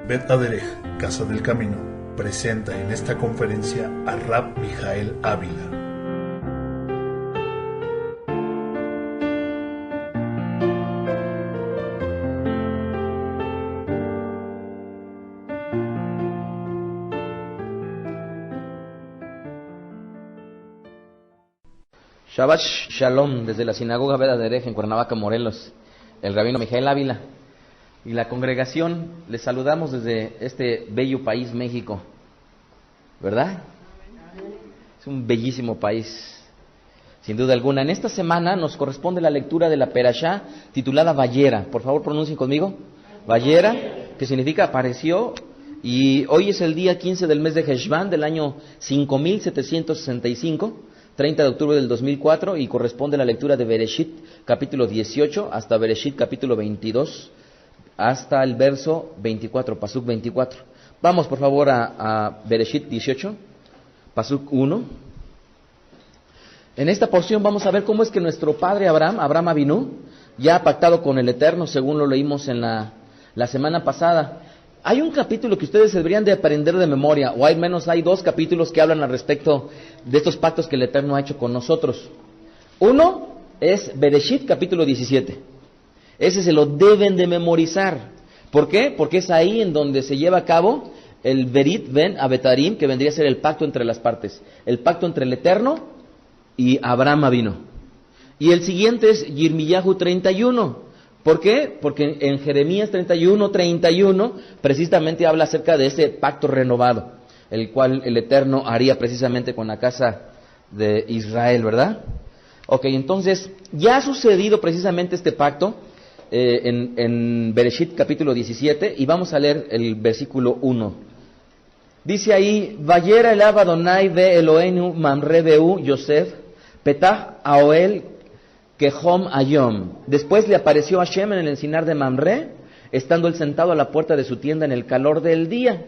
Bet Aderech, Casa del Camino, presenta en esta conferencia a Rab Mijael Ávila. Shabbat Shalom desde la sinagoga Bet Aderech en Cuernavaca, Morelos, el rabino Mijael Ávila y la congregación. Les saludamos desde este bello país, México, ¿verdad? Es un bellísimo país, sin duda alguna. En esta semana nos corresponde la lectura de la Perashá titulada Vayera. Por favor, pronuncien conmigo. Vayera, que significa apareció, y hoy es el día 15 del mes de Heshvan del año 5765, 30 de octubre del 2004, y corresponde a la lectura de Bereshit, capítulo 18, hasta Bereshit, capítulo 22, hasta el verso 24, Pasuk 24. Vamos, por favor, a Bereshit 18, Pasuk 1. En esta porción vamos a ver cómo es que nuestro padre Abraham Avinu, ya ha pactado con el Eterno, según lo leímos en la semana pasada. Hay un capítulo que ustedes deberían de aprender de memoria, o al menos hay dos capítulos que hablan al respecto de estos pactos que el Eterno ha hecho con nosotros. Uno es Bereshit, capítulo 17. Ese se lo deben de memorizar. ¿Por qué? Porque es ahí en donde se lleva a cabo el Berit Ben Abetarim, que vendría a ser el pacto entre las partes, el pacto entre el Eterno y Abraham Avinu. Y el siguiente es Yirmiyahu 31. ¿Por qué? Porque en Jeremías 31 precisamente habla acerca de ese pacto renovado, el cual el Eterno haría precisamente con la casa de Israel, ¿verdad? Ok, entonces ya ha sucedido precisamente este pacto en Bereshit capítulo 17, y vamos a leer el versículo 1. Dice ahí: Vayera el Adonai ve Eloheinu Mamre Beu Yosef Petah Aoel Kehom Ayom. Después le apareció Hashem en el encinar de Mamre, estando él sentado a la puerta de su tienda en el calor del día.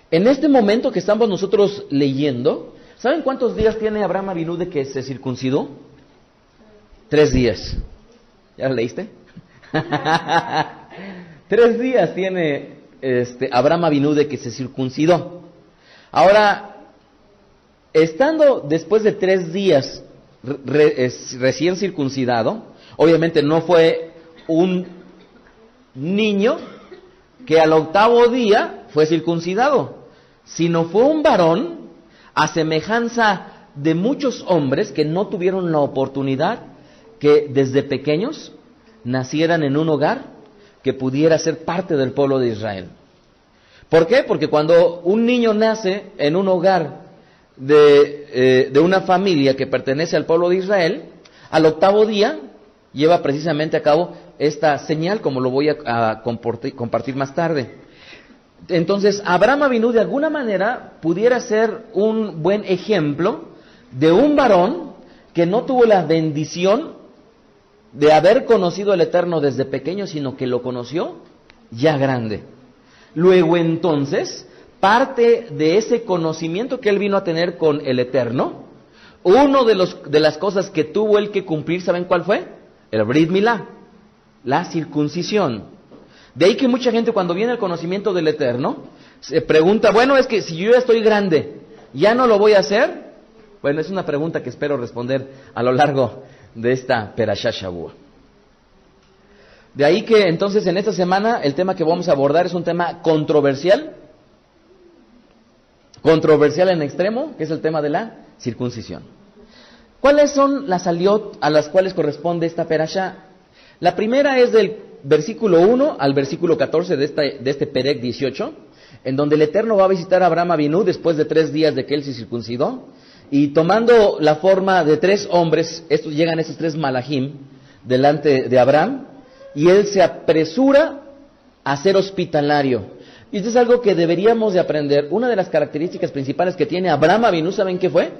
En este momento que estamos nosotros leyendo, ¿saben cuántos días tiene Abraham Avinu de que se circuncidó? 3 días. ¿Ya lo leíste? 3 días tiene Abraham Avinu de que se circuncidó. Ahora, estando después de 3 días recién circuncidado, obviamente no fue un niño que al 8º día fue circuncidado, sino fue un varón a semejanza de muchos hombres que no tuvieron la oportunidad que desde pequeños nacieran en un hogar que pudiera ser parte del pueblo de Israel. ¿Por qué? Porque cuando un niño nace en un hogar de una familia que pertenece al pueblo de Israel, al 8º día lleva precisamente a cabo esta señal, como lo voy a compartir más tarde. Entonces, Abraham Avinu de alguna manera pudiera ser un buen ejemplo de un varón que no tuvo la bendición de haber conocido al Eterno desde pequeño, sino que lo conoció ya grande. Luego entonces, parte de ese conocimiento que él vino a tener con el Eterno, uno de las cosas que tuvo él que cumplir, ¿saben cuál fue? El Brit Milá, la circuncisión. De ahí que mucha gente, cuando viene el conocimiento del Eterno, se pregunta: bueno, es que si yo ya estoy grande, ¿ya no lo voy a hacer? Bueno, es una pregunta que espero responder a lo largo de esta Perashá Shavua. De ahí que entonces en esta semana el tema que vamos a abordar es un tema controversial en extremo, que es el tema de la circuncisión. ¿Cuáles son las aliot a las cuales corresponde esta Perashá? La primera es del versículo 1 al versículo 14 de este Perek 18, en donde el Eterno va a visitar a Abraham Avinu después de 3 días de que él se circuncidó, y tomando la forma de 3 hombres, llegan esos 3 malajim delante de Abraham, y él se apresura a ser hospitalario. Y esto es algo que deberíamos de aprender. Una de las características principales que tiene Abraham Avinu, ¿saben qué fue?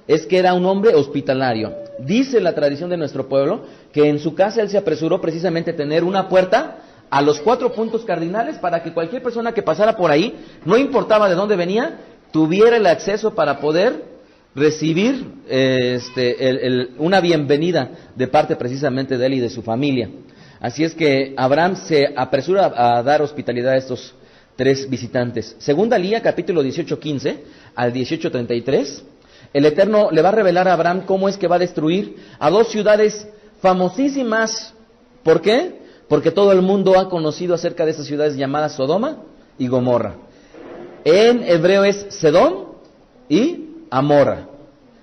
Es que era un hombre hospitalario. Dice la tradición de nuestro pueblo que en su casa él se apresuró precisamente a tener una puerta a los 4 puntos cardinales para que cualquier persona que pasara por ahí, no importaba de dónde venía, tuviera el acceso para poder recibir una bienvenida de parte precisamente de él y de su familia. Así es que Abraham se apresura a dar hospitalidad a estos 3 visitantes. Segunda Lía, capítulo 18:15 al 18:33, el Eterno le va a revelar a Abraham cómo es que va a destruir a 2 ciudades famosísimas. ¿Por qué? Porque todo el mundo ha conocido acerca de esas ciudades llamadas Sodoma y Gomorra. En hebreo es Sedom y Amorra.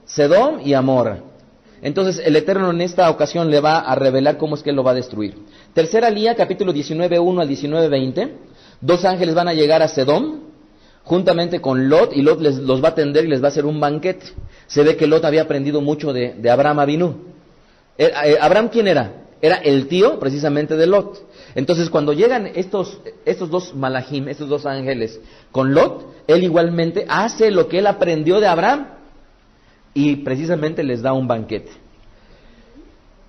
Sedom y Amorra. Entonces el Eterno en esta ocasión le va a revelar cómo es que él lo va a destruir. Tercera Lía, capítulo 19:1 al 19:20, 2 ángeles van a llegar a Sedom, juntamente con Lot, y Lot los va a atender y les va a hacer un banquete. Se ve que Lot había aprendido mucho de Abraham Avinu. ¿Abraham quién era? Era el tío precisamente de Lot. Entonces cuando llegan estos 2 malajim, estos 2 ángeles con Lot, él igualmente hace lo que él aprendió de Abraham y precisamente les da un banquete.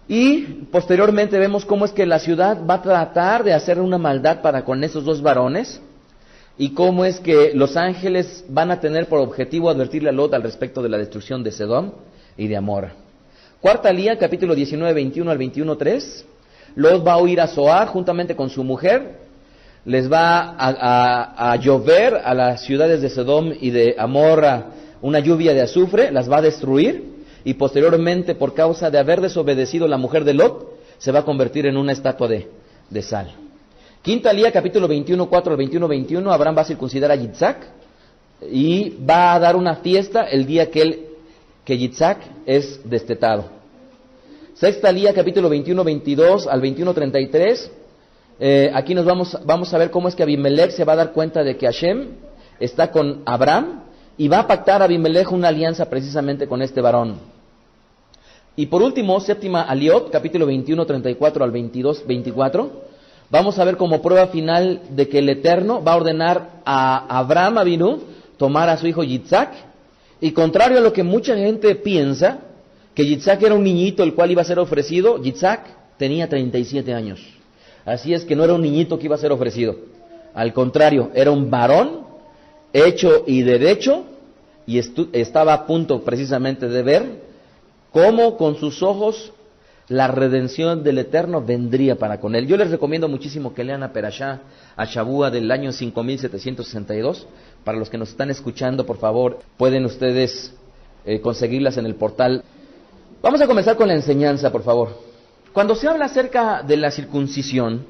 Y posteriormente vemos cómo es que la ciudad va a tratar de hacer una maldad para con esos 2 varones, y cómo es que los ángeles van a tener por objetivo advertirle a Lot al respecto de la destrucción de Sedom y de Amorra. Cuarta Lía, capítulo 19:21 al 21:3, Lot va a huir a Zoar juntamente con su mujer, les va a llover a las ciudades de Sedom y de Amorra una lluvia de azufre, las va a destruir, y posteriormente, por causa de haber desobedecido la mujer de Lot, se va a convertir en una estatua de sal. Quinta Lía, capítulo 21:4 al 21:21, Abraham va a circuncidar a Yitzhak y va a dar una fiesta el día que Yitzhak es destetado. Sexta Lía, capítulo 21:22 al 21:33, aquí nos vamos a ver cómo es que Abimelech se va a dar cuenta de que Hashem está con Abraham, y va a pactar a Abimelech una alianza precisamente con este varón. Y por último, séptima Aliot, capítulo 21:34 al 22:24, vamos a ver como prueba final de que el Eterno va a ordenar a Abraham Avinu tomar a su hijo Yitzhak, y contrario a lo que mucha gente piensa, que Yitzhak era un niñito el cual iba a ser ofrecido, Yitzhak tenía 37 años. Así es que no era un niñito que iba a ser ofrecido. Al contrario, era un varón hecho y derecho, y estaba a punto precisamente de ver cómo con sus ojos la redención del Eterno vendría para con él. Yo les recomiendo muchísimo que lean a Perashá, a Shavua del año 5762. Para los que nos están escuchando, por favor, pueden ustedes conseguirlas en el portal. Vamos a comenzar con la enseñanza, por favor. Cuando se habla acerca de la circuncisión,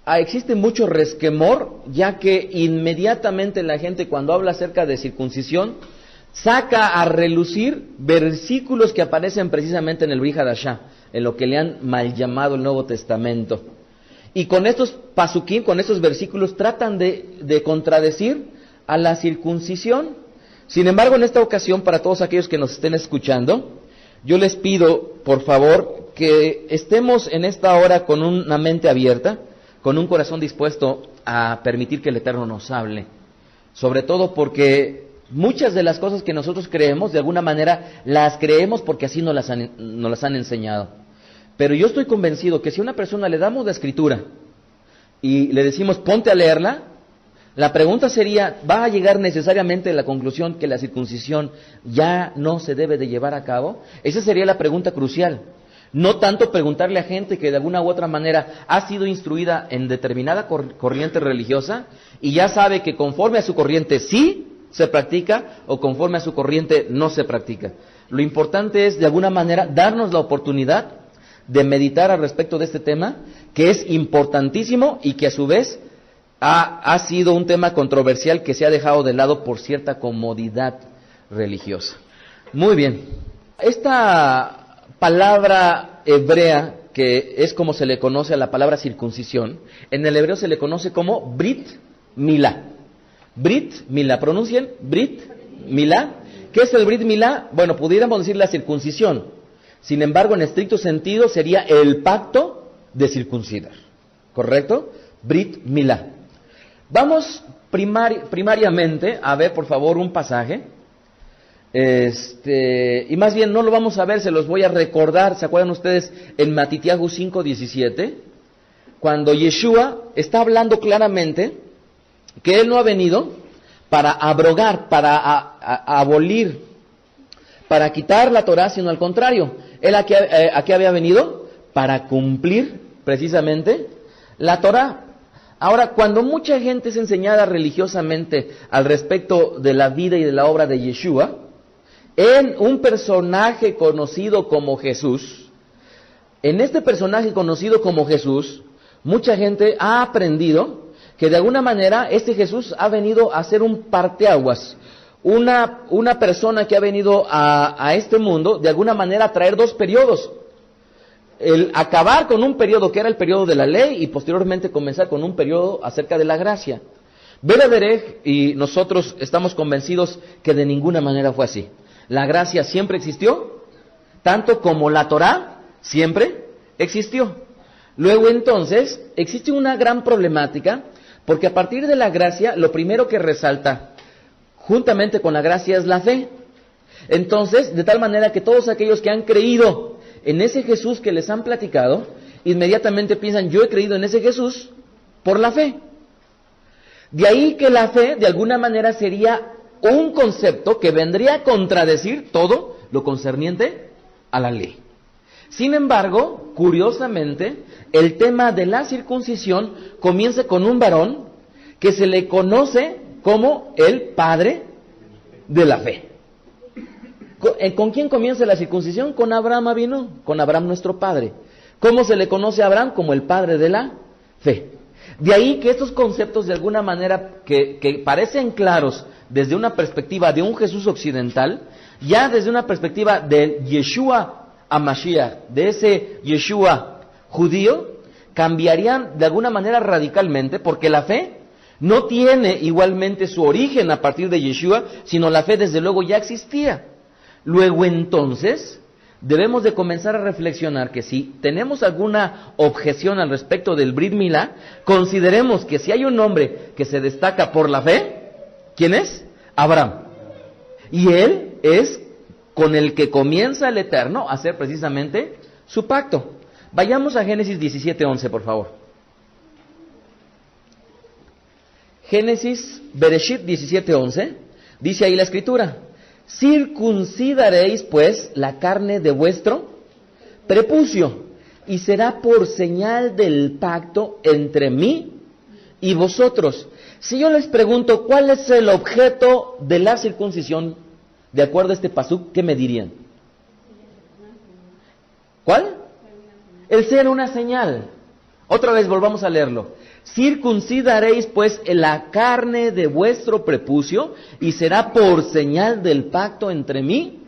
existe mucho resquemor, ya que inmediatamente la gente, cuando habla acerca de circuncisión, saca a relucir versículos que aparecen precisamente en el Brit Hadashá, en lo que le han mal llamado el Nuevo Testamento. Y con estos pasukim, con estos versículos, tratan de contradecir a la circuncisión. Sin embargo, en esta ocasión, para todos aquellos que nos estén escuchando, yo les pido, por favor, que estemos en esta hora con una mente abierta, con un corazón dispuesto a permitir que el Eterno nos hable. Sobre todo porque muchas de las cosas que nosotros creemos, de alguna manera, las creemos porque así nos las han enseñado. Pero yo estoy convencido que si a una persona le damos la Escritura y le decimos, ponte a leerla, la pregunta sería, ¿va a llegar necesariamente a la conclusión que la circuncisión ya no se debe de llevar a cabo? Esa sería la pregunta crucial. No tanto preguntarle a gente que de alguna u otra manera ha sido instruida en determinada corriente religiosa y ya sabe que conforme a su corriente sí se practica o conforme a su corriente no se practica. Lo importante es de alguna manera darnos la oportunidad de meditar al respecto de este tema, que es importantísimo y que a su vez ha sido un tema controversial que se ha dejado de lado por cierta comodidad religiosa. Muy bien, esta palabra hebrea, que es como se le conoce a la palabra circuncisión, en el hebreo se le conoce como Brit Milá. Brit Milá, pronuncien Brit Milá. ¿Qué es el Brit Milá? Bueno, pudiéramos decir la circuncisión. Sin embargo, en estricto sentido sería el pacto de circuncidar. ¿Correcto? Brit Milá. Vamos primariamente a ver, por favor, un pasaje. Y más bien no lo vamos a ver, se los voy a recordar. ¿Se acuerdan ustedes en Matitiahu 5:17? Cuando Yeshua está hablando claramente que Él no ha venido para abrogar, para abolir, para quitar la Torah, sino al contrario. Él aquí había venido para cumplir precisamente la Torá. Ahora, cuando mucha gente es enseñada religiosamente al respecto de la vida y de la obra de Yeshua, en un personaje conocido como Jesús, en este personaje conocido como Jesús, mucha gente ha aprendido que de alguna manera este Jesús ha venido a ser un parteaguas, una persona que ha venido a este mundo de alguna manera a traer dos periodos. El acabar con un periodo que era el periodo de la ley y posteriormente comenzar con un periodo acerca de la gracia. Beraderech y nosotros estamos convencidos que de ninguna manera fue así. La gracia siempre existió, tanto como la Torá siempre existió. Luego entonces existe una gran problemática, porque a partir de la gracia lo primero que resalta juntamente con la gracia es la fe. Entonces, de tal manera que todos aquellos que han creído en ese Jesús que les han platicado, inmediatamente piensan, yo he creído en ese Jesús por la fe. De ahí que la fe, de alguna manera, sería un concepto que vendría a contradecir todo lo concerniente a la ley. Sin embargo, curiosamente, el tema de la circuncisión comienza con un varón que se le conoce como el padre de la fe. ¿Con quién comienza la circuncisión? Con Abraham Avinu, con Abraham nuestro padre. ¿Cómo se le conoce a Abraham? Como el padre de la fe. De ahí que estos conceptos de alguna manera que parecen claros desde una perspectiva de un Jesús occidental, ya desde una perspectiva del Yeshua HaMashiach, de ese Yeshua judío, cambiarían de alguna manera radicalmente, porque la fe no tiene igualmente su origen a partir de Yeshua, sino la fe desde luego ya existía. Luego entonces, debemos de comenzar a reflexionar que si tenemos alguna objeción al respecto del Brit Milá, consideremos que si hay un hombre que se destaca por la fe, ¿quién es? Abraham. Y él es con el que comienza el Eterno a hacer precisamente su pacto. Vayamos a Génesis 17:11, por favor. Génesis, Bereshit 17:11, dice ahí la Escritura: circuncidaréis pues la carne de vuestro prepucio, y será por señal del pacto entre mí y vosotros. Si yo les pregunto cuál es el objeto de la circuncisión, de acuerdo a este pasuk, ¿qué me dirían? ¿Cuál? El ser una señal. Otra vez volvamos a leerlo. Circuncidaréis pues la carne de vuestro prepucio, y será por señal del pacto entre mí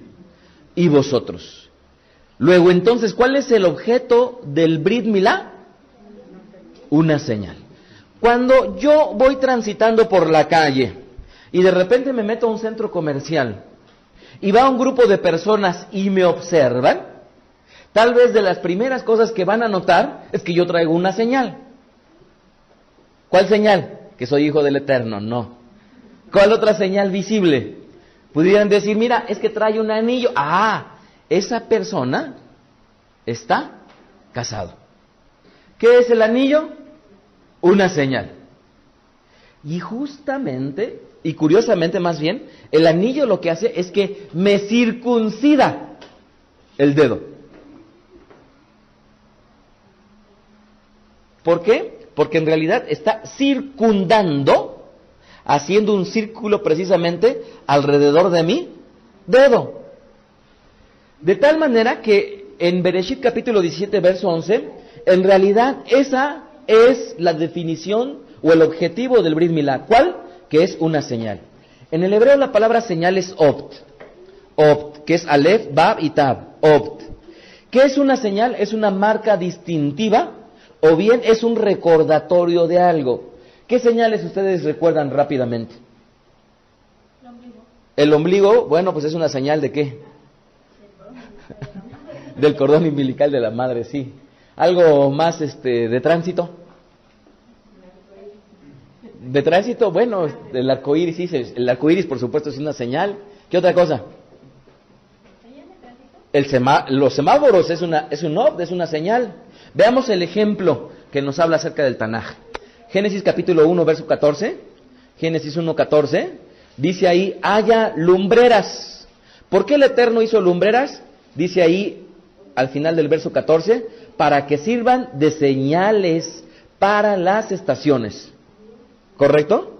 y vosotros. Luego entonces, ¿cuál es el objeto del Brit Milá? Una señal. Cuando yo voy transitando por la calle y de repente me meto a un centro comercial y va un grupo de personas y me observan, tal vez de las primeras cosas que van a notar es que yo traigo una señal. ¿Cuál señal? Que soy hijo del Eterno. No. ¿Cuál otra señal visible? Pudieran decir, mira, es que trae un anillo. Ah, esa persona está casado. ¿Qué es el anillo? Una señal. Y justamente, y curiosamente más bien, el anillo lo que hace es que me circuncida el dedo. ¿Por qué? Porque en realidad está circundando, haciendo un círculo precisamente alrededor de mi dedo. De tal manera que en Bereshit capítulo 17, verso 11, en realidad esa es la definición o el objetivo del Brit Milá. ¿Cuál? Que es una señal. En el hebreo la palabra señal es opt. Opt, que es Aleph, Bab y Tab. Opt. ¿Qué es una señal? Es una marca distintiva, o bien es un recordatorio de algo. ¿Qué señales ustedes recuerdan rápidamente? El ombligo. El ombligo, bueno, pues es una señal de ¿qué? Del cordón umbilical de la madre, sí. ¿Algo más de tránsito? De tránsito, bueno, el arco iris, sí, el arco iris por supuesto es una señal. ¿Qué otra cosa? Los semáforos es un opt, es una señal. Veamos el ejemplo que nos habla acerca del Tanaj. Génesis capítulo 1, verso 14. Génesis 1, 14. Dice ahí, haya lumbreras. ¿Por qué el Eterno hizo lumbreras? Dice ahí, al final del verso 14, para que sirvan de señales para las estaciones. ¿Correcto?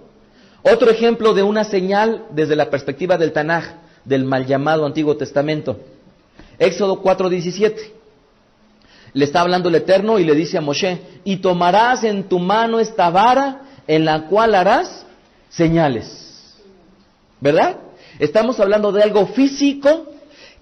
Otro ejemplo de una señal desde la perspectiva del Tanaj, del mal llamado Antiguo Testamento. Éxodo 4:17. Le está hablando el Eterno y le dice a Moshe: y tomarás en tu mano esta vara en la cual harás señales. ¿Verdad? Estamos hablando de algo físico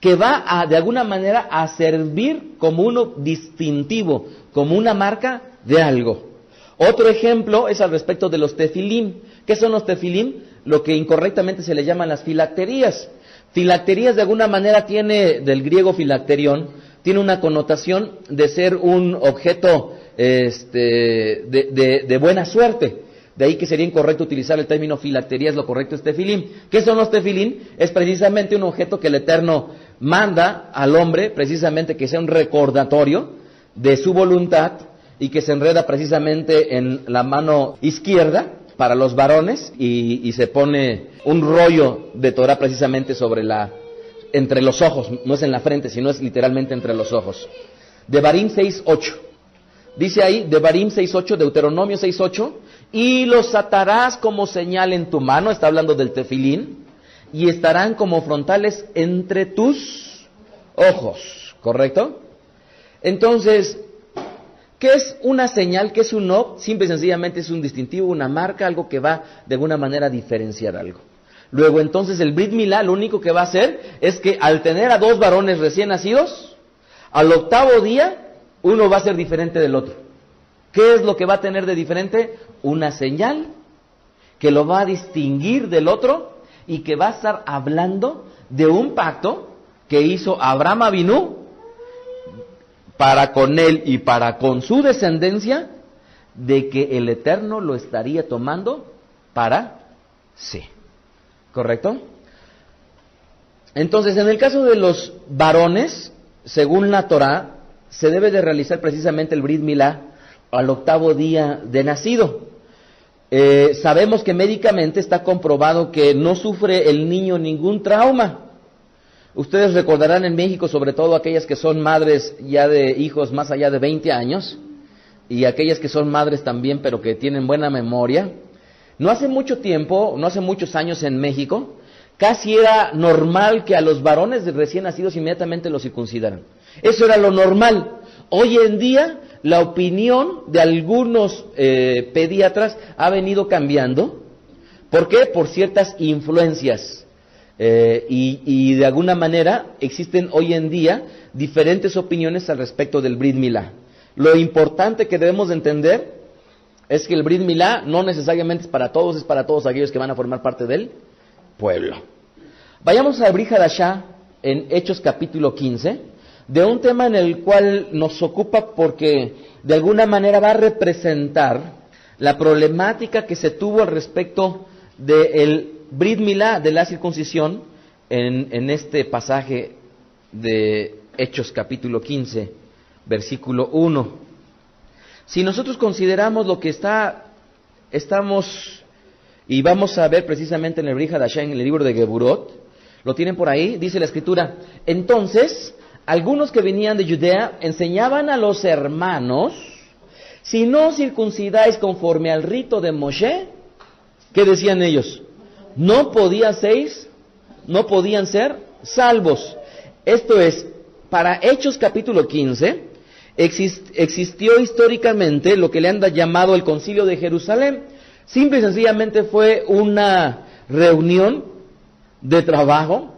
que va de alguna manera a servir como uno distintivo, como una marca de algo. Otro ejemplo es al respecto de los tefilim. ¿Qué son los tefilim? Lo que incorrectamente se le llaman las filacterías. Filacterías de alguna manera tiene, del griego filacterión, tiene una connotación de ser un objeto de buena suerte. De ahí que sería incorrecto utilizar el término filacterías, lo correcto es tefilim. ¿Qué son los tefilim? Es precisamente un objeto que el Eterno manda al hombre, precisamente que sea un recordatorio de su voluntad y que se enreda precisamente en la mano izquierda para los varones y se pone un rollo de Torah precisamente entre los ojos, no es en la frente, sino es literalmente entre los ojos. Devarim 6:8. Dice ahí, Devarim 6:8, Deuteronomio 6:8, y los atarás como señal en tu mano, está hablando del tefilín, y estarán como frontales entre tus ojos, ¿correcto? Entonces, ¿qué es una señal? ¿Qué es un no? Simple y sencillamente es un distintivo, una marca, algo que va de alguna manera a diferenciar algo. Luego entonces el Brit Milá lo único que va a hacer es que al tener a dos varones recién nacidos, al octavo día uno va a ser diferente del otro. ¿Qué es lo que va a tener de diferente? Una señal que lo va a distinguir del otro y que va a estar hablando de un pacto que hizo Abraham Avinu para con él y para con su descendencia, de que el Eterno lo estaría tomando para sí. ¿Correcto? Entonces, en el caso de los varones, según la Torá, se debe de realizar precisamente el Brit Milá al octavo día de nacido. Sabemos que médicamente está comprobado que no sufre el niño ningún trauma. Ustedes recordarán en México, sobre todo aquellas que son madres ya de hijos más allá de 20 años, y aquellas que son madres también, pero que tienen buena memoria. No hace mucho tiempo, no hace muchos años en México, casi era normal que a los varones recién nacidos inmediatamente los circuncidaran. Eso era lo normal. Hoy en día, la opinión de algunos pediatras ha venido cambiando. ¿Por qué? Por ciertas influencias. Y de alguna manera existen hoy en día diferentes opiniones al respecto del Brit Milá. Lo importante que debemos de entender es que el Brit Milá no necesariamente es para todos aquellos que van a formar parte del pueblo. Vayamos a Brit Hadashah en Hechos capítulo 15, de un tema en el cual nos ocupa porque de alguna manera va a representar la problemática que se tuvo al respecto del Brit Milá, de la circuncisión, en este pasaje de Hechos capítulo 15, versículo 1. Si nosotros consideramos lo que estamos, y vamos a ver precisamente en el Brit Hadashah, en el libro de Geburot, lo tienen por ahí, dice la Escritura: entonces, algunos que venían de Judea enseñaban a los hermanos, si no circuncidáis conforme al rito de Moshe, ¿qué decían ellos? No podían ser salvos. Esto es, para Hechos capítulo 15, existió históricamente lo que le han llamado el Concilio de Jerusalén. Simple y sencillamente fue una reunión de trabajo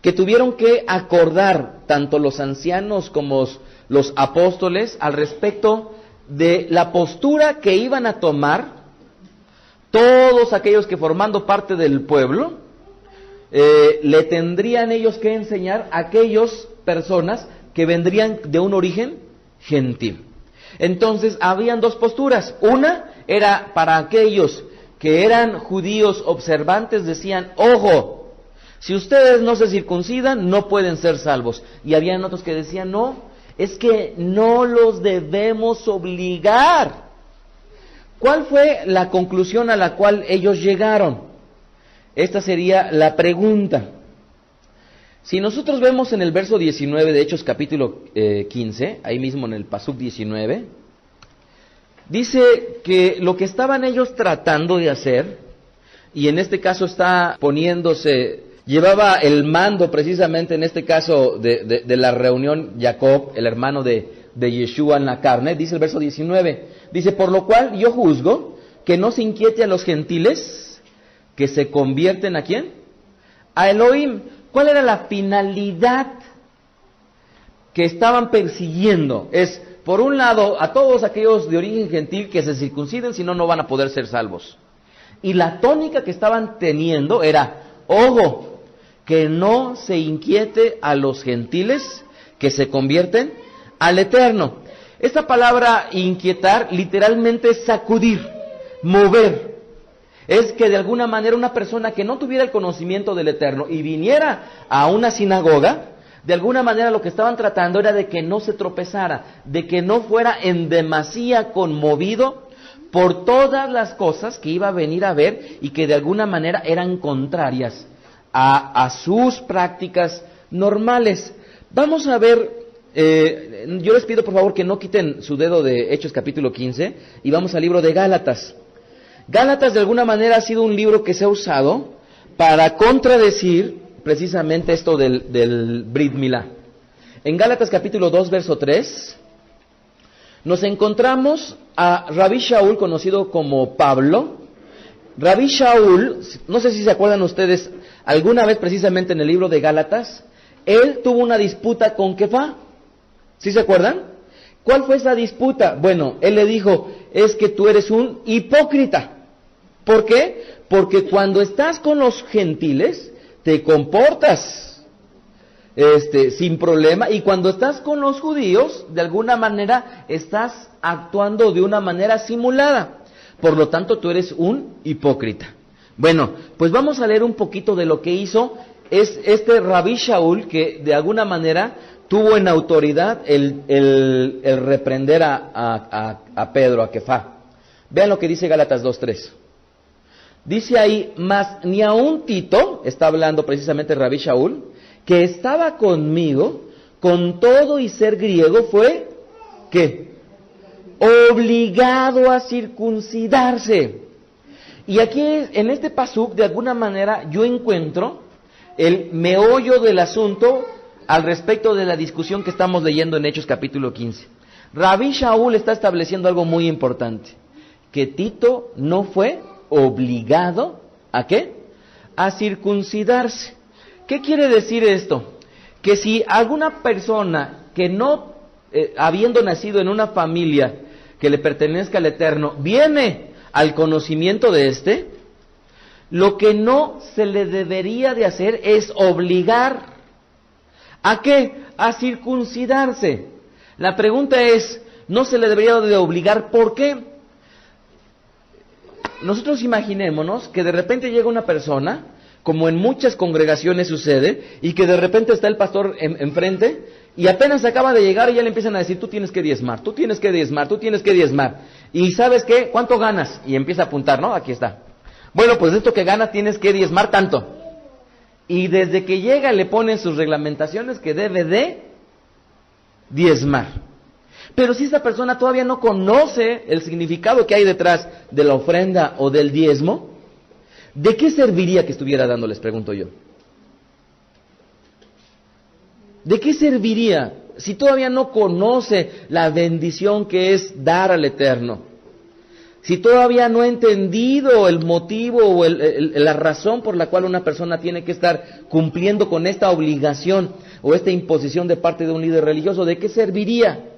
que tuvieron que acordar tanto los ancianos como los apóstoles al respecto de la postura que iban a tomar todos aquellos que, formando parte del pueblo, le tendrían ellos que enseñar a aquellas personas que vendrían de un origen gentil. Entonces habían dos posturas. Una era para aquellos que eran judíos observantes, decían: ojo, si ustedes no se circuncidan no pueden ser salvos. Y habían otros que decían: no, es que no los debemos obligar. ¿Cuál fue la conclusión a la cual ellos llegaron? Esta sería la pregunta. Si nosotros vemos en el verso 19 de Hechos capítulo 15, ahí mismo en el Pasuk 19, dice que lo que estaban ellos tratando de hacer, y en este caso está poniéndose, llevaba el mando precisamente en este caso de la reunión Jacob, el hermano de Yeshua en la carne, dice el verso 19, dice, por lo cual yo juzgo que no se inquiete a los gentiles que se convierten ¿a quién? A Elohim. ¿Cuál era la finalidad que estaban persiguiendo? Es, por un lado, a todos aquellos de origen gentil que se circunciden, si no, no van a poder ser salvos. Y la tónica que estaban teniendo era, ojo, que no se inquiete a los gentiles que se convierten al Eterno. Esta palabra inquietar literalmente es sacudir, mover. Es que de alguna manera una persona que no tuviera el conocimiento del Eterno y viniera a una sinagoga, de alguna manera lo que estaban tratando era de que no se tropezara, de que no fuera en demasía conmovido por todas las cosas que iba a venir a ver y que de alguna manera eran contrarias a sus prácticas normales. Vamos a ver, yo les pido por favor que no quiten su dedo de Hechos capítulo 15 y vamos al libro de Gálatas. Gálatas de alguna manera ha sido un libro que se ha usado para contradecir precisamente esto del Brit Milá. En Gálatas capítulo 2 verso 3 nos encontramos a Rabí Shaul, conocido como Pablo. Rabí Shaul, no sé si se acuerdan ustedes, alguna vez precisamente en el libro de Gálatas, él tuvo una disputa con Kefá. ¿Sí se acuerdan? ¿Cuál fue esa disputa? Bueno, él le dijo, es que tú eres un hipócrita. ¿Por qué? Porque cuando estás con los gentiles, te comportas sin problema, y cuando estás con los judíos, de alguna manera estás actuando de una manera simulada. Por lo tanto, tú eres un hipócrita. Bueno, pues vamos a leer un poquito de lo que hizo este Rabí Shaul, que de alguna manera tuvo en autoridad el reprender a Pedro, a Kefá. Vean lo que dice Gálatas 2:3. Dice ahí, mas ni aun Tito, está hablando precisamente Rabí Shaul, que estaba conmigo, con todo y ser griego, fue, ¿qué? Obligado a circuncidarse. Y aquí, en este pasuk, de alguna manera, yo encuentro el meollo del asunto al respecto de la discusión que estamos leyendo en Hechos capítulo 15. Rabí Shaul está estableciendo algo muy importante, que Tito no fue obligado ¿a qué? A circuncidarse. ¿Qué quiere decir esto? Que si alguna persona que no, habiendo nacido en una familia que le pertenezca al Eterno, viene al conocimiento de este, lo que no se le debería de hacer es obligar ¿a qué? A circuncidarse. La pregunta es, ¿no se le debería de obligar? ¿Por qué? Nosotros imaginémonos que de repente llega una persona, como en muchas congregaciones sucede, y que de repente está el pastor enfrente, y apenas acaba de llegar y ya le empiezan a decir, tú tienes que diezmar, tú tienes que diezmar, tú tienes que diezmar. Y ¿sabes qué? ¿Cuánto ganas? Y empieza a apuntar, ¿no? Aquí está. Bueno, pues esto que gana tienes que diezmar tanto. Y desde que llega le ponen sus reglamentaciones que debe de diezmar. Pero si esta persona todavía no conoce el significado que hay detrás de la ofrenda o del diezmo, ¿de qué serviría que estuviera dando? Les pregunto yo. ¿De qué serviría si todavía no conoce la bendición que es dar al Eterno? Si todavía no ha entendido el motivo o la razón por la cual una persona tiene que estar cumpliendo con esta obligación o esta imposición de parte de un líder religioso, ¿de qué serviría?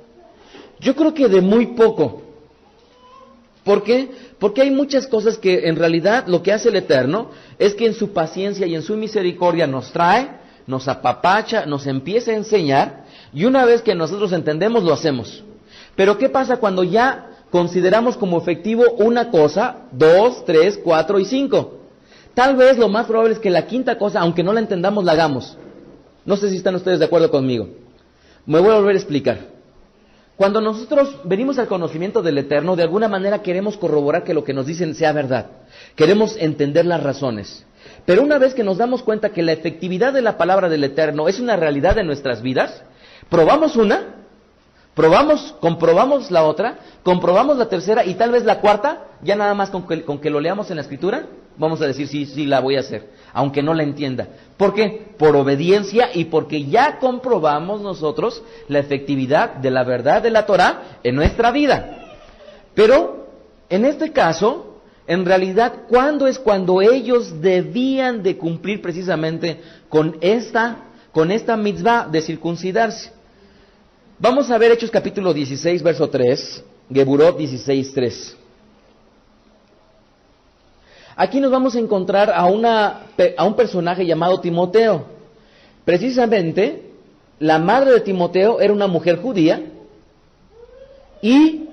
Yo creo que de muy poco. ¿Por qué? Porque hay muchas cosas que en realidad lo que hace el Eterno es que en su paciencia y en su misericordia nos trae, nos apapacha, nos empieza a enseñar, y una vez que nosotros entendemos lo hacemos. Pero ¿qué pasa cuando ya consideramos como efectivo una cosa, 2, 3, 4 y 5? Tal vez lo más probable es que la quinta cosa, aunque no la entendamos, la hagamos. No sé si están ustedes de acuerdo conmigo. Me voy a volver a explicar. Cuando nosotros venimos al conocimiento del Eterno, de alguna manera queremos corroborar que lo que nos dicen sea verdad. Queremos entender las razones. Pero una vez que nos damos cuenta que la efectividad de la palabra del Eterno es una realidad en nuestras vidas, probamos una, comprobamos la otra, comprobamos la tercera y tal vez la cuarta, ya nada más con que lo leamos en la Escritura, vamos a decir sí, la voy a hacer, aunque no la entienda. ¿Por qué? Por obediencia y porque ya comprobamos nosotros la efectividad de la verdad de la Torah en nuestra vida. Pero, en este caso, en realidad, ¿cuándo es cuando ellos debían de cumplir precisamente con esta mitzvah de circuncidarse? Vamos a ver Hechos capítulo 16, verso 3, Geburot 16, 3. Aquí nos vamos a encontrar a un personaje llamado Timoteo. Precisamente, la madre de Timoteo era una mujer judía y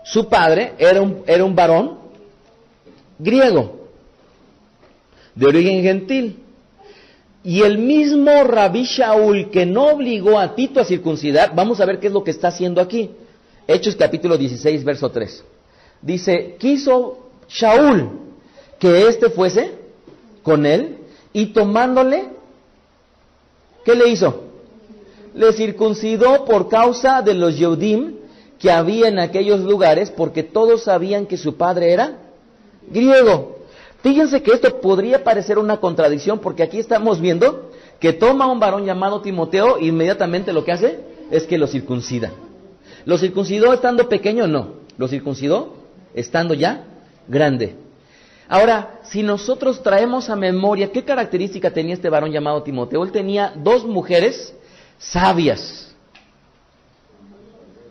su padre era un varón griego, de origen gentil. Y el mismo Rabí Shaul que no obligó a Tito a circuncidar, vamos a ver qué es lo que está haciendo aquí. Hechos capítulo 16, verso 3. Dice, quiso Shaul que éste fuese con él, y tomándole, ¿qué le hizo? Le circuncidó por causa de los Yehudim que había en aquellos lugares, porque todos sabían que su padre era griego. Fíjense que esto podría parecer una contradicción, porque aquí estamos viendo que toma a un varón llamado Timoteo e inmediatamente lo que hace es que lo circuncida. ¿Lo circuncidó estando pequeño? No. Lo circuncidó estando ya grande. Ahora, si nosotros traemos a memoria qué característica tenía este varón llamado Timoteo, él tenía dos mujeres sabias,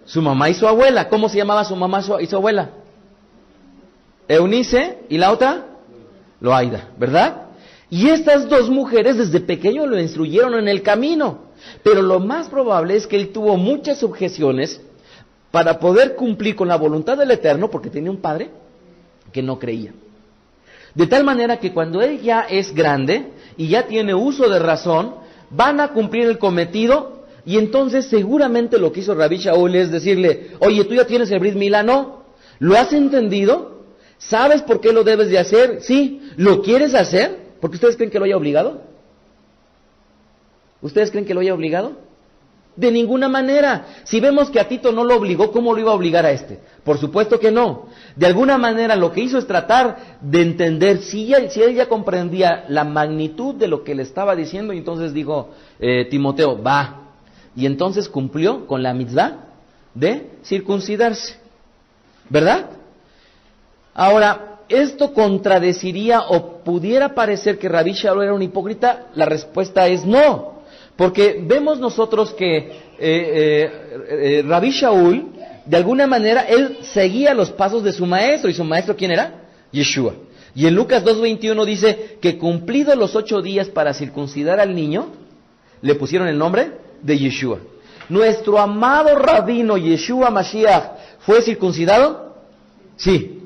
su mamá y su abuela. ¿Cómo se llamaba su mamá y su abuela? Eunice, y la otra, Loaida, ¿verdad? Y estas dos mujeres desde pequeño lo instruyeron en el camino, pero lo más probable es que él tuvo muchas objeciones para poder cumplir con la voluntad del Eterno, porque tenía un padre que no creía. De tal manera que cuando él ya es grande y ya tiene uso de razón, van a cumplir el cometido, y entonces seguramente lo que hizo Rabí Shaul es decirle, oye, tú ya tienes el Brit Milá, ¿no? ¿Lo has entendido? ¿Sabes por qué lo debes de hacer? ¿Sí? ¿Lo quieres hacer? ¿Porque ustedes creen que lo haya obligado? ¿Ustedes creen que lo haya obligado? De ninguna manera. Si vemos que a Tito no lo obligó, ¿cómo lo iba a obligar a este? Por supuesto que no. De alguna manera lo que hizo es tratar de entender si él ya comprendía la magnitud de lo que le estaba diciendo, y entonces dijo, Timoteo, va. Y entonces cumplió con la mitzvah de circuncidarse. ¿Verdad? Ahora, ¿esto contradeciría o pudiera parecer que Rabí Shaul era un hipócrita? La respuesta es no. Porque vemos nosotros que Rabí Shaul, de alguna manera, él seguía los pasos de su maestro. ¿Y su maestro quién era? Yeshua. Y en Lucas 2:21 dice que cumplidos los 8 días para circuncidar al niño, le pusieron el nombre de Yeshua. ¿Nuestro amado rabino Yeshua Mashiach fue circuncidado? Sí.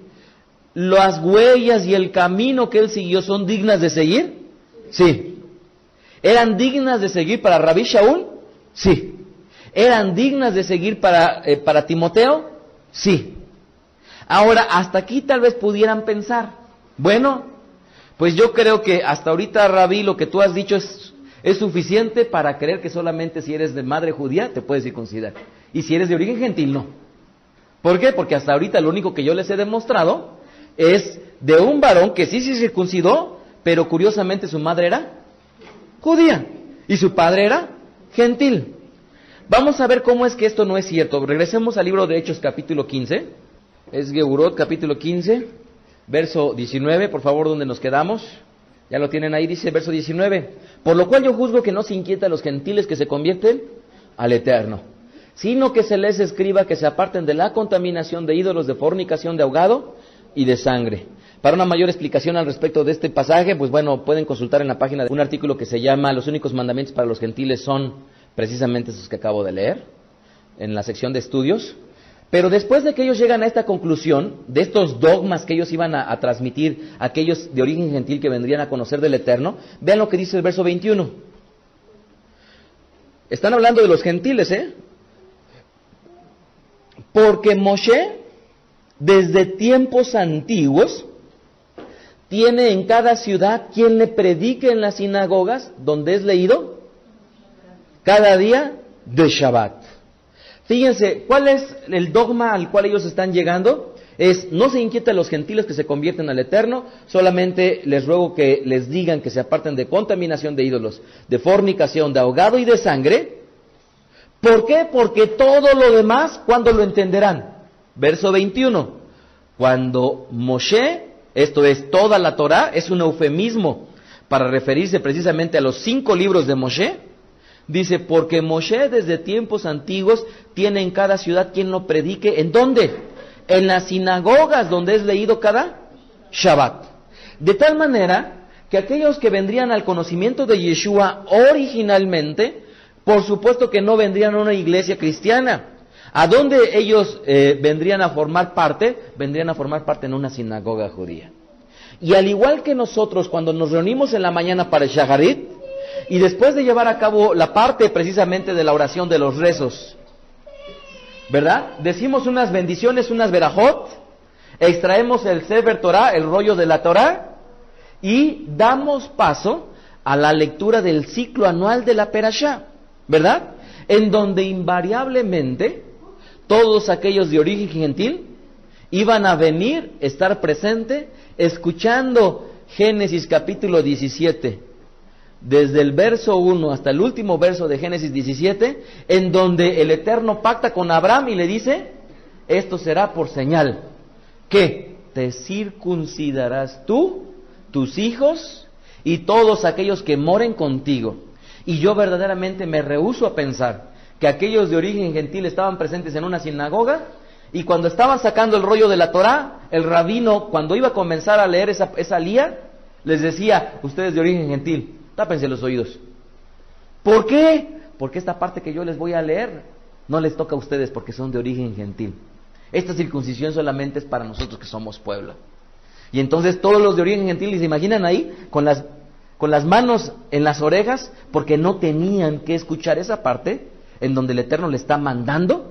¿Las huellas y el camino que él siguió son dignas de seguir? Sí. ¿Eran dignas de seguir para Rabí Shaul? Sí. ¿Eran dignas de seguir para Timoteo? Sí. Ahora, hasta aquí tal vez pudieran pensar, bueno, pues yo creo que hasta ahorita, Rabí, lo que tú has dicho es suficiente para creer que solamente si eres de madre judía te puedes circuncidar. Y si eres de origen gentil, no. ¿Por qué? Porque hasta ahorita lo único que yo les he demostrado es de un varón que sí se circuncidó, pero curiosamente su madre era judía y su padre era gentil. Vamos a ver cómo es que esto no es cierto. Regresemos al libro de Hechos capítulo 15. Es Geburot capítulo 15, verso 19, por favor, ¿dónde nos quedamos? Ya lo tienen ahí, dice verso 19. Por lo cual yo juzgo que no se inquieta a los gentiles que se convierten al Eterno, sino que se les escriba que se aparten de la contaminación de ídolos, de fornicación, de ahogado y de sangre. Para una mayor explicación al respecto de este pasaje, pues bueno, pueden consultar en la página de un artículo que se llama Los únicos mandamientos para los gentiles son precisamente esos que acabo de leer, en la sección de estudios. Pero después de que ellos llegan a esta conclusión, de estos dogmas que ellos iban a transmitir a aquellos de origen gentil que vendrían a conocer del Eterno, vean lo que dice el verso 21. Están hablando de los gentiles, Porque Moshe, desde tiempos antiguos, tiene en cada ciudad quien le predique en las sinagogas, donde es leído cada día de Shabbat. Fíjense, ¿cuál es el dogma al cual ellos están llegando? Es, no se inquieten los gentiles que se convierten al Eterno, solamente les ruego que les digan que se aparten de contaminación de ídolos, de fornicación, de ahogado y de sangre. ¿Por qué? Porque todo lo demás, ¿cuándo lo entenderán? Verso 21, cuando Moshe, esto es toda la Torá, es un eufemismo para referirse precisamente a los 5 libros de Moshe. Dice, porque Moshe desde tiempos antiguos tiene en cada ciudad quien lo predique. ¿En dónde? En las sinagogas donde es leído cada Shabbat. De tal manera que aquellos que vendrían al conocimiento de Yeshua originalmente, por supuesto que no vendrían a una iglesia cristiana. ¿A dónde ellos vendrían a formar parte? Vendrían a formar parte en una sinagoga judía. Y al igual que nosotros cuando nos reunimos en la mañana para el Shaharit, y después de llevar a cabo la parte precisamente de la oración de los rezos, ¿verdad? Decimos unas bendiciones, unas verajot, extraemos el Sefer Torah, el rollo de la Torah, y damos paso a la lectura del ciclo anual de la Perashá, ¿verdad? En donde invariablemente todos aquellos de origen gentil iban a venir, estar presente, escuchando Génesis capítulo 17, desde el verso 1 hasta el último verso de Génesis 17, en donde el Eterno pacta con Abraham y le dice, esto será por señal, que te circuncidarás tú, tus hijos y todos aquellos que moren contigo. Y yo verdaderamente me rehúso a pensar que aquellos de origen gentil estaban presentes en una sinagoga, y cuando estaban sacando el rollo de la Torá, el rabino, cuando iba a comenzar a leer esa lía, les decía, ustedes de origen gentil, tápense los oídos. ¿Por qué? Porque esta parte que yo les voy a leer no les toca a ustedes porque son de origen gentil. Esta circuncisión solamente es para nosotros que somos pueblo. Y entonces todos los de origen gentil, ¿se imaginan ahí? Con las manos en las orejas, porque no tenían que escuchar esa parte en donde el Eterno le está mandando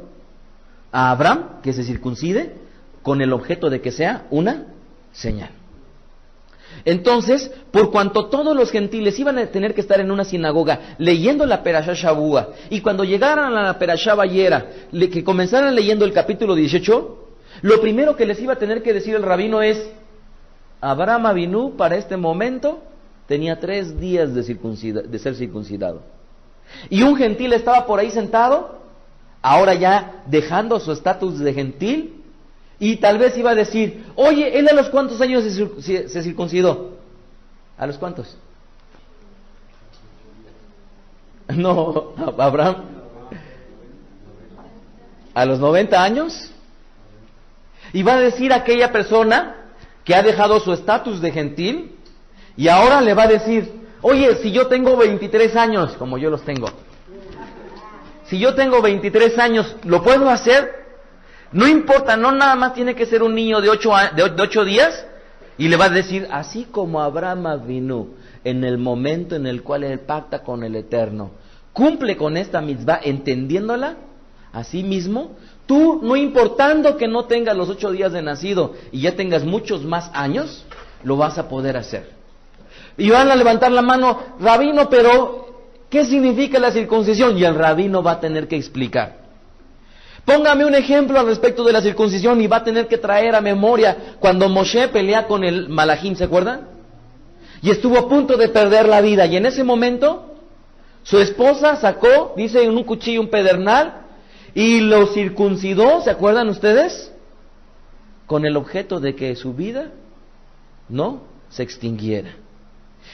a Abraham que se circuncide con el objeto de que sea una señal. Entonces, por cuanto todos los gentiles iban a tener que estar en una sinagoga leyendo la Perashá Shavua, y cuando llegaran a la Perashá Vayera, que comenzaran leyendo el capítulo 18, lo primero que les iba a tener que decir el rabino es, Abraham Avinu para este momento tenía 3 días de ser circuncidado. Y un gentil estaba por ahí sentado, ahora ya dejando su estatus de gentil, y tal vez iba a decir, oye, ¿él a los cuántos años se circuncidó? ¿A los cuántos? No, Abraham. ¿A los 90 años? Y va a decir aquella persona que ha dejado su estatus de gentil, y ahora le va a decir, oye, si yo tengo 23 años, como yo los tengo, si yo tengo 23 años, ¿lo puedo hacer? No importa, no nada más tiene que ser un niño de 8 días, y le va a decir, así como Abraham vino en el momento en el cual él pacta con el Eterno, cumple con esta mitzvah entendiéndola, así mismo, tú, no importando que no tengas los 8 días de nacido y ya tengas muchos más años, lo vas a poder hacer. Y van a levantar la mano, rabino, pero ¿qué significa la circuncisión? Y el rabino va a tener que explicar. Póngame un ejemplo al respecto de la circuncisión, y va a tener que traer a memoria cuando Moshe pelea con el Malachim, ¿se acuerdan? Y estuvo a punto de perder la vida, y en ese momento su esposa sacó, dice, en un cuchillo un pedernal, y lo circuncidó, ¿se acuerdan ustedes? Con el objeto de que su vida no se extinguiera.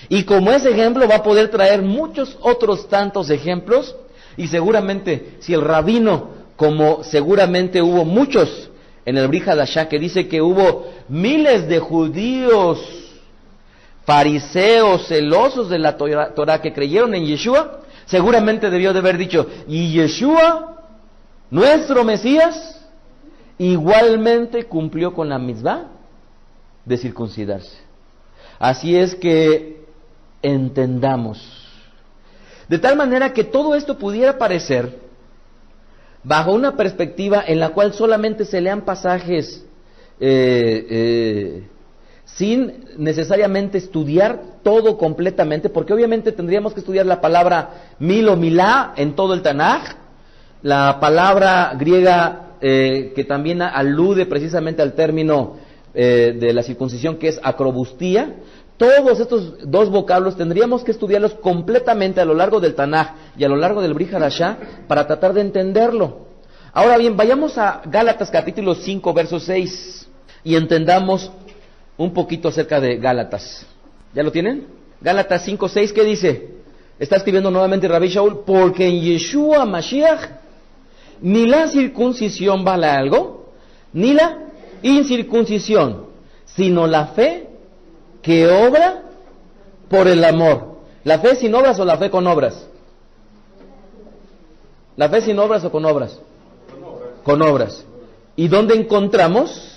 Y como ese ejemplo va a poder traer muchos otros tantos ejemplos, y seguramente si el rabino, como seguramente hubo muchos en el Brit Hadashah, que dice que hubo miles de judíos, fariseos, celosos de la Torah que creyeron en Yeshua, seguramente debió de haber dicho, y Yeshua, nuestro Mesías, igualmente cumplió con la mitzvah de circuncidarse. Así es que entendamos, de tal manera que todo esto pudiera parecer bajo una perspectiva en la cual solamente se lean pasajes sin necesariamente estudiar todo completamente, porque obviamente tendríamos que estudiar la palabra mil o milá en todo el Tanaj, la palabra griega que también alude precisamente al término de la circuncisión, que es acrobustía. Todos estos dos vocablos tendríamos que estudiarlos completamente a lo largo del Tanaj y a lo largo del Brit Hadashah para tratar de entenderlo. Ahora bien, vayamos a Gálatas capítulo 5, verso 6 y entendamos un poquito acerca de Gálatas. ¿Ya lo tienen? Gálatas 5, 6, ¿qué dice? Está escribiendo nuevamente Rabbi Shaul: porque en Yeshua Mashiach ni la circuncisión vale algo, ni la incircuncisión, sino la fe que obra por el amor. ¿La fe sin obras o la fe con obras? ¿La fe sin obras o con obras? Con obras. ¿Y dónde encontramos?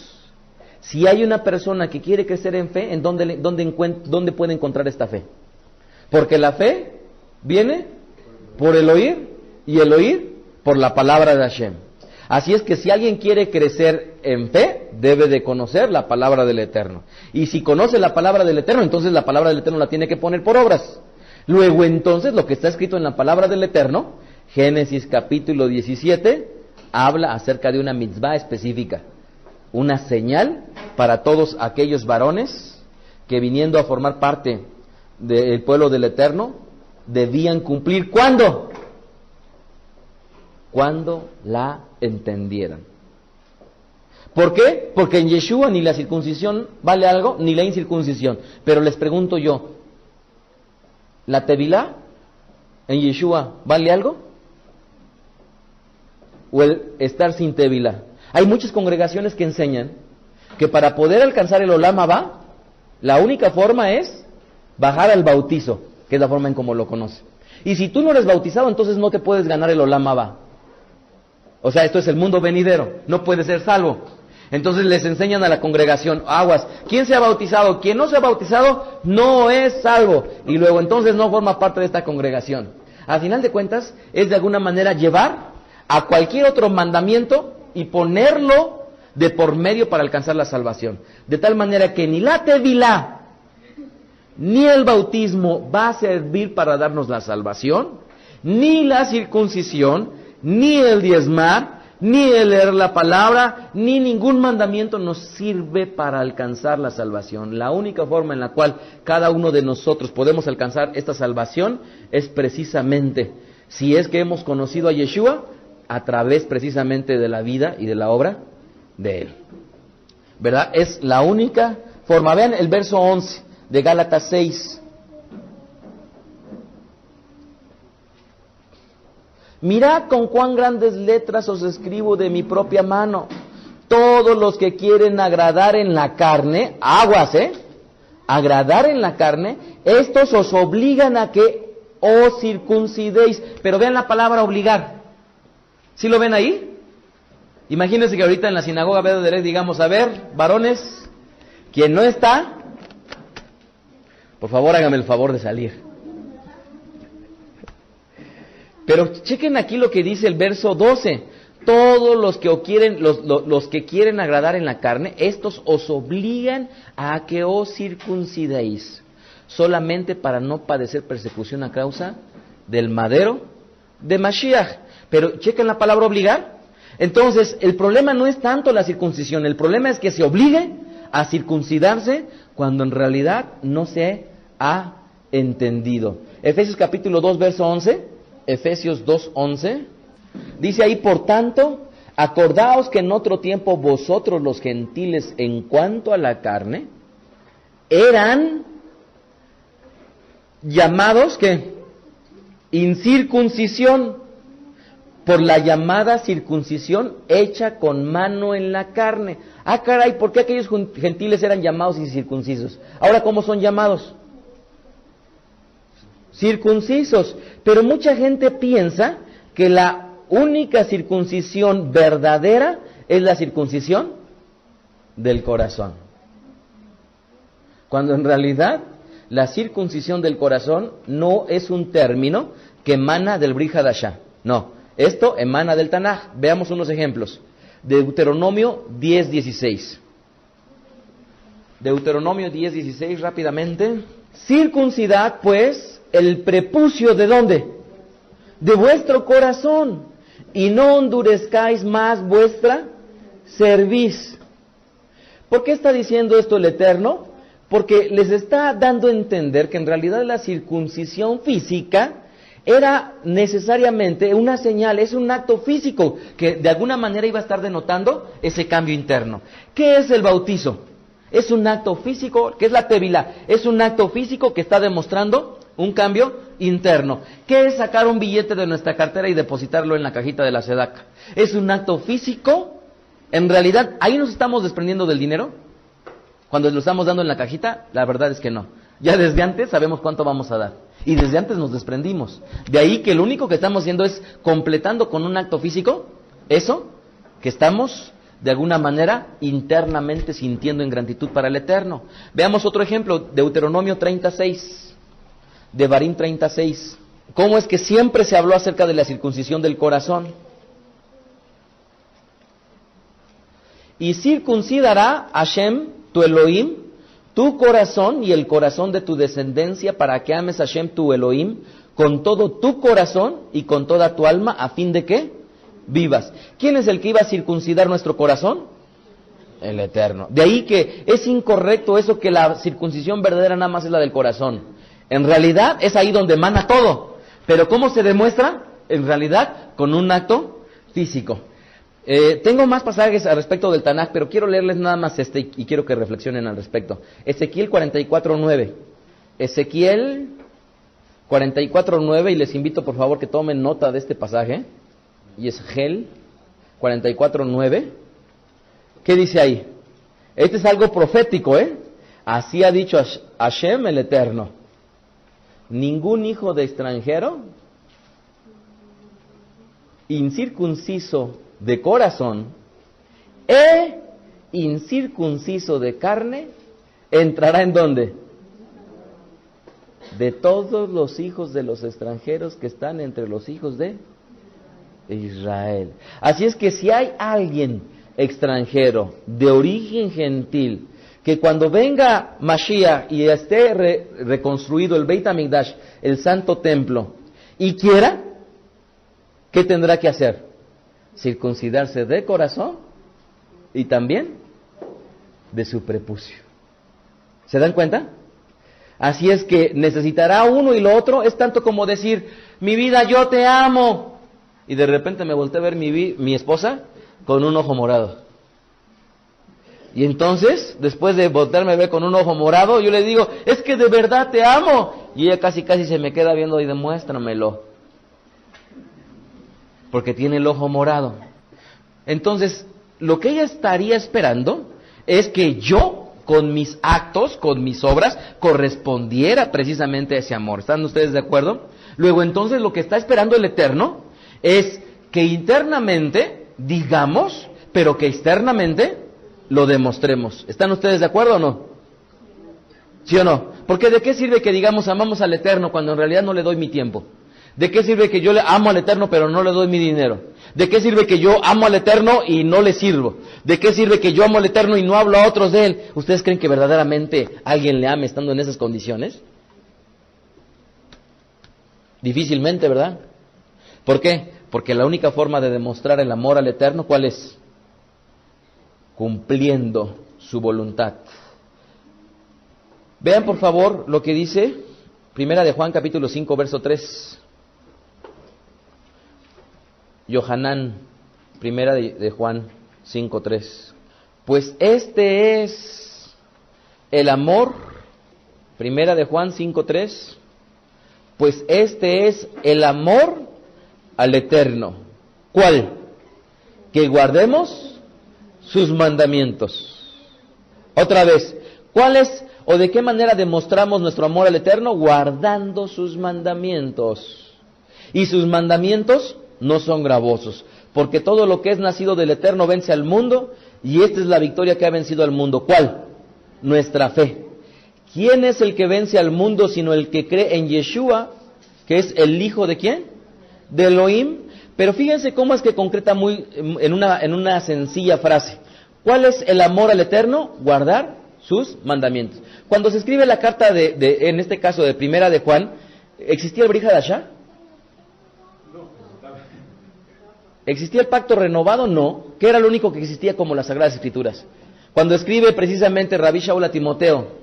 Si hay una persona que quiere crecer en fe, ¿en dónde puede encontrar esta fe? Porque la fe viene por el oír, y el oír por la palabra de Hashem. Así es que si alguien quiere crecer en fe, debe de conocer la palabra del Eterno. Y si conoce la palabra del Eterno, entonces la palabra del Eterno la tiene que poner por obras. Luego entonces lo que está escrito en la palabra del Eterno, Génesis capítulo 17, habla acerca de una mitzvah específica. Una señal para todos aquellos varones que, viniendo a formar parte del pueblo del Eterno, debían cumplir. ¿Cuándo? Cuando la entendieran. ¿Por qué? Porque en Yeshua ni la circuncisión vale algo, ni la incircuncisión. Pero les pregunto yo, ¿la tevilá en Yeshua vale algo? ¿O el estar sin tevilá? Hay muchas congregaciones que enseñan que para poder alcanzar el Olam Abba, la única forma es bajar al bautizo, que es la forma en como lo conoce. Y si tú no eres bautizado, entonces no te puedes ganar el Olam Abba. O sea, esto es el mundo venidero, no puedes ser salvo. Entonces les enseñan a la congregación: aguas, ¿quién se ha bautizado? Quien no se ha bautizado no es salvo, y luego entonces no forma parte de esta congregación. Al final de cuentas, es de alguna manera llevar a cualquier otro mandamiento y ponerlo de por medio para alcanzar la salvación. De tal manera que ni la tevilá ni el bautismo va a servir para darnos la salvación, ni la circuncisión, ni el diezmar, ni el leer la palabra, ni ningún mandamiento nos sirve para alcanzar la salvación. La única forma en la cual cada uno de nosotros podemos alcanzar esta salvación es precisamente si es que hemos conocido a Yeshua a través precisamente de la vida y de la obra de Él. ¿Verdad? Es la única forma. Vean el verso 11 de Gálatas 6. Mirad con cuán grandes letras os escribo de mi propia mano. Todos los que quieren agradar en la carne, aguas, agradar en la carne, estos os obligan a que os circuncidéis. Pero vean la palabra obligar. ¿Sí lo ven ahí? Imagínense que ahorita en la sinagoga Bederet digamos: a ver, varones, quien no está, por favor hágame el favor de salir. Pero chequen aquí lo que dice el verso 12. Todos los que quieren agradar en la carne, estos os obligan a que os circuncidéis, solamente para no padecer persecución a causa del madero de Mashiach. Pero chequen la palabra obligar. Entonces, el problema no es tanto la circuncisión, el problema es que se obligue a circuncidarse cuando en realidad no se ha entendido. Efesios capítulo 2, verso 11, Efesios 2, 11, dice ahí: por tanto, acordaos que en otro tiempo vosotros los gentiles, en cuanto a la carne, eran llamados, ¿qué? Incircuncisión, por la llamada circuncisión hecha con mano en la carne. Ah, caray, ¿por qué aquellos gentiles eran llamados incircuncisos? Ahora, ¿cómo son llamados? Circuncisos. Pero mucha gente piensa que la única circuncisión verdadera es la circuncisión del corazón, cuando en realidad la circuncisión del corazón no es un término que emana del Brit Hadashah. No, esto emana del Tanaj. Veamos unos ejemplos. Deuteronomio 10:16. Deuteronomio 10:16 rápidamente. Circuncidad pues el prepucio ¿de dónde? De vuestro corazón, y no endurezcáis más vuestra cerviz. ¿Por qué está diciendo esto el Eterno? Porque les está dando a entender que en realidad la circuncisión física era necesariamente una señal, es un acto físico que de alguna manera iba a estar denotando ese cambio interno. ¿Qué es el bautizo? Es un acto físico, ¿qué es la tevila? Es un acto físico que está demostrando un cambio interno. ¿Qué es sacar un billete de nuestra cartera y depositarlo en la cajita de la sedaca? Es un acto físico. En realidad, ¿ahí nos estamos desprendiendo del dinero? Cuando lo estamos dando en la cajita, la verdad es que no. Ya desde antes sabemos cuánto vamos a dar. Y desde antes nos desprendimos. De ahí que lo único que estamos haciendo es completando con un acto físico eso que estamos de alguna manera internamente sintiendo en gratitud para el Eterno. Veamos otro ejemplo, Deuteronomio 36, Devarim 36. ¿Cómo es que siempre se habló acerca de la circuncisión del corazón? Y circuncidará Hashem, tu Elohim, tu corazón y el corazón de tu descendencia, para que ames a Hashem, tu Elohim, con todo tu corazón y con toda tu alma, a fin de que vivas. ¿Quién es el que iba a circuncidar nuestro corazón? El Eterno. De ahí que es incorrecto eso que la circuncisión verdadera nada más es la del corazón. En realidad es ahí donde emana todo. Pero ¿cómo se demuestra? En realidad con un acto físico. Tengo más pasajes al respecto del Tanaj, pero quiero leerles nada más y quiero que reflexionen al respecto. Ezequiel 44:9. Ezequiel 44:9, y les invito por favor que tomen nota de este pasaje. Y Ezequiel 44:9. ¿Qué dice ahí? Este es algo profético, Así ha dicho Hashem el Eterno: ningún hijo de extranjero incircunciso de corazón incircunciso de carne entrará ¿en dónde? De todos los hijos de los extranjeros que están entre los hijos de Israel. Así es que si hay alguien extranjero de origen gentil que cuando venga Mashiach y esté reconstruido el Beit HaMikdash, el santo templo, y quiera, ¿qué tendrá que hacer? Circuncidarse de corazón y también de su prepucio. ¿Se dan cuenta? Así es que necesitará uno y lo otro. Es tanto como decir: mi vida, yo te amo, y de repente me volteé a ver mi esposa con un ojo morado. Y entonces, después de voltearme a ver con un ojo morado, yo le digo: es que de verdad te amo. Y ella casi se me queda viendo y demuéstramelo, porque tiene el ojo morado. Entonces, lo que ella estaría esperando es que yo, con mis actos, con mis obras, correspondiera precisamente a ese amor. ¿Están ustedes de acuerdo? Luego, entonces, lo que está esperando el Eterno es que internamente digamos, pero que externamente lo demostremos. ¿Están ustedes de acuerdo o no? ¿Sí o no? Porque ¿de qué sirve que digamos amamos al Eterno cuando en realidad no le doy mi tiempo? ¿De qué sirve que yo le amo al Eterno pero no le doy mi dinero? ¿De qué sirve que yo amo al Eterno y no le sirvo? ¿De qué sirve que yo amo al Eterno y no hablo a otros de Él? ¿Ustedes creen que verdaderamente alguien le ame estando en esas condiciones? Difícilmente, ¿verdad? ¿Por qué? Porque la única forma de demostrar el amor al Eterno, ¿cuál es? Cumpliendo su voluntad. Vean por favor lo que dice Primera de Juan capítulo 5 verso 3. Yohanan, Primera de Juan 5:3. Pues este es el amor, Primera de Juan 5:3. Pues este es el amor al Eterno. ¿Cuál? Que guardemos sus mandamientos. Otra vez, ¿cuál es o de qué manera demostramos nuestro amor al Eterno? Guardando sus mandamientos. Y sus mandamientos no son gravosos, porque todo lo que es nacido del Eterno vence al mundo, y esta es la victoria que ha vencido al mundo. ¿Cuál? Nuestra fe. ¿Quién es el que vence al mundo sino el que cree en Yeshua, que es el Hijo de quién? De Elohim. Pero fíjense cómo es que concreta en una sencilla frase. ¿Cuál es el amor al Eterno? Guardar sus mandamientos. Cuando se escribe la carta en este caso de primera de Juan, ¿existía el Brit Hadashah? ¿Existía el pacto renovado? No. ¿Qué era lo único que existía como las Sagradas Escrituras? Cuando escribe precisamente Rabí Shaul a Timoteo,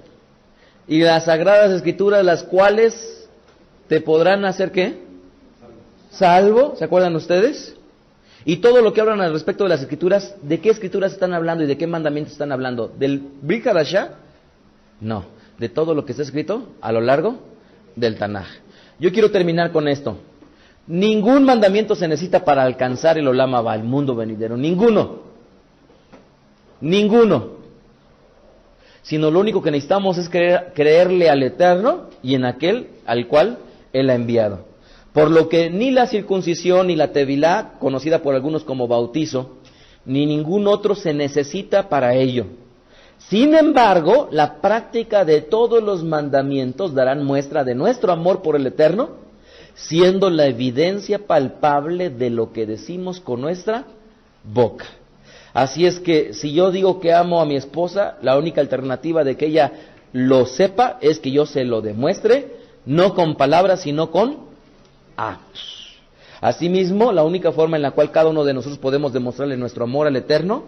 y las Sagradas Escrituras, las cuales te podrán hacer ¿qué? Salvo, ¿se acuerdan ustedes? Y todo lo que hablan al respecto de las Escrituras, ¿de qué Escrituras están hablando y de qué mandamientos están hablando? ¿Del Brit Hadashah? No, de todo lo que está escrito a lo largo del Tanaj. Yo quiero terminar con esto. Ningún mandamiento se necesita para alcanzar el Olam Haba, el mundo venidero. Ninguno. Sino lo único que necesitamos es creerle al Eterno y en aquel al cual Él ha enviado. Por lo que ni la circuncisión ni la tevilá, conocida por algunos como bautizo, ni ningún otro se necesita para ello. Sin embargo, la práctica de todos los mandamientos darán muestra de nuestro amor por el Eterno, siendo la evidencia palpable de lo que decimos con nuestra boca. Así es que si yo digo que amo a mi esposa, la única alternativa de que ella lo sepa es que yo se lo demuestre, no con palabras, sino con actos. Asimismo, la única forma en la cual cada uno de nosotros podemos demostrarle nuestro amor al Eterno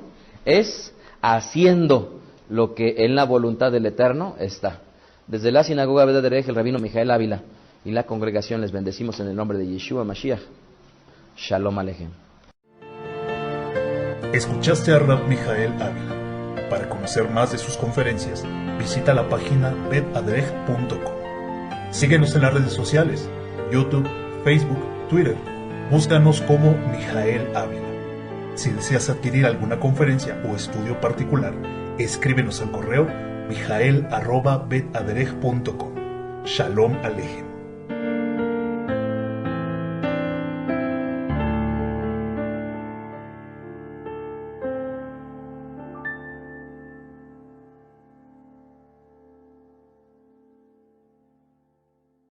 es haciendo lo que en la voluntad del Eterno está. Desde la sinagoga Bet Aderech, el rabino Mijael Ávila y la congregación les bendecimos en el nombre de Yeshua Mashiach. Shalom Aleichem. Escuchaste a Rab Mijael Ávila. Para conocer más de sus conferencias, visita la página betaderech.com. Síguenos en las redes sociales, YouTube, Facebook, Twitter. Búscanos como Mijael Ávila. Si deseas adquirir alguna conferencia o estudio particular, escríbenos al correo mijael@betaderech.com. Shalom Aleichem.